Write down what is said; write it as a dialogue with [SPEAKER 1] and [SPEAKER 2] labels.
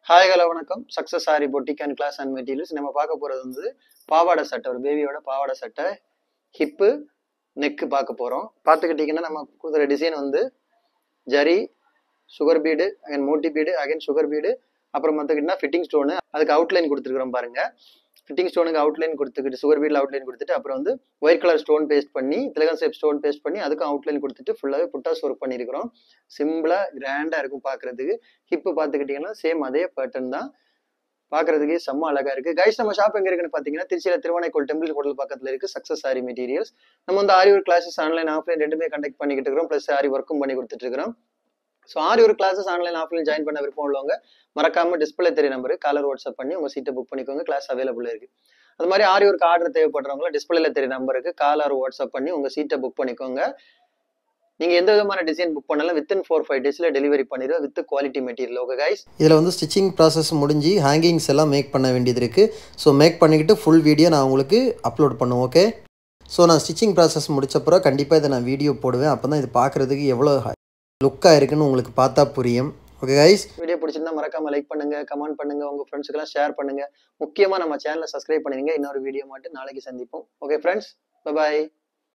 [SPEAKER 1] Hi hello வணக்கம். Success sari boutique and class and materials. நம்ம பார்க்க போகிறது வந்து பாவாடை சட்டை, ஒரு பேபியோட பாவாடை சட்டை, ஹிப்பு, நெக்கு பார்க்க போகிறோம். பார்த்துக்கிட்டிங்கன்னா நம்ம கொடுக்குற டிசைன் வந்து zari, sugar bead, again Moti bead, again sugar bead, அப்புறம் பார்த்துக்கிட்டிங்கன்னா ஃபிட்டிங் ஸ்டோனு, அதுக்கு அவுட்லைன் கொடுத்துருக்குறோம் பாருங்கள். ஃபிட்டிங் ஸ்டோனுக்கு அவுட்லைன் கொடுத்துக்கிட்டு, சுகர் பீடில் அவுட்லைன் கொடுத்துட்டு, அப்புறம் வந்து ஒயிட் கலர் ஸ்டோன் பேஸ்ட் பண்ணி, திலகம் ஷேப் ஸ்டோன் பேஸ்ட் பண்ணி அதுக்கும் அவுட்லைன் கொடுத்துட்டு ஃபுல்லாகவே புட்டாஸ் ஒர்க் பண்ணியிருக்கிறோம். சிம்பிளாக கிராண்டாக இருக்கும் பார்க்குறதுக்கு. ஹிப்பு பார்த்துக்கிட்டிங்கன்னா சேம் அதே பேட்டர்ன் தான், பார்க்குறதுக்கே செம்ம அழகாக இருக்குது. கைஸ், நம்ம ஷாப் எங்கே இருக்குன்னு பார்த்தீங்கன்னா திருச்சியில் திருவானைக்கோள் டெம்பிள் ஹோட்டல் பக்கத்தில் இருக்குது சக்ஸஸ் சாரி மெட்டீரியல்ஸ். நம்ம வந்து ஆரி ஒர்க் கிளாஸஸ் ஆன்லைன் ஆஃப்லைன் ரெண்டுமே கண்டக்ட் பண்ணிக்கிட்டு இருக்கிறோம். ப்ளஸ் ஆரி ஒர்க்கும் பண்ணி கொடுத்துட்டு இருக்கிறோம். ஸோ ஆரி ஒரு கிளாஸஸ் ஆன்லைன் ஆஃப்லைன் ஜாயின் பண்ண விருப்பம் உள்ளவங்க மறக்காம டிஸ்பிளே தெரிய நம்பருக்கு காலர் வாட்ஸ்அப் பண்ணி உங்க சீட்டை புக் பண்ணிக்கோங்க. கிளாஸ் அவைலபிள் இருக்கு. அது மாதிரி ஆரி ஒர்க் ஆர்டர் தேவைப்படுறவங்க டிஸ்பிளேல தெரிய நம்பருக்கு காலர் வாட்ஸ்அப் பண்ணி உங்க சீட்டை புக் பண்ணிக்கோங்க. நீங்க எந்த விதமான டிசைன் புக் பண்ணாலும் வித்தின் 4-5 டேஸ்ல டெலிவரி பண்ணிடுவோம் with quality material. Okay guys,
[SPEAKER 2] இதில் வந்து ஸ்டிச்சிங் ப்ராசஸ் முடிஞ்சு ஹேங்கிங்ஸ் எல்லாம் மேக் பண்ண வேண்டியது இருக்குது. ஸோ மேக் பண்ணிக்கிட்டு ஃபுல் வீடியோ நான் உங்களுக்கு அப்லோட் பண்ணுவேன். ஓகே, ஸோ நான் ஸ்டிச்சிங் ப்ராசஸ் முடிச்சப்பறம் கண்டிப்பாக இதை நான் வீடியோ போடுவேன். அப்போ தான் இது பார்க்குறதுக்கு எவ்வளோ லுக்காக இருக்குன்னு உங்களுக்கு பார்த்தா புரியும். ஓகே கைஸ்,
[SPEAKER 1] வீடியோ பிடிச்சிருந்தா மறக்காம லைக் பண்ணுங்க, கமெண்ட் பண்ணுங்க, உங்க ஃப்ரெண்ட்ஸுக்கெல்லாம் ஷேர் பண்ணுங்க. முக்கியமாக நம்ம சேனலை சப்ஸ்கிரைப் பண்ணிடுங்க. இன்னொரு வீடியோ மட்டும் நாளைக்கு சந்திப்போம். Okay friends, bye bye.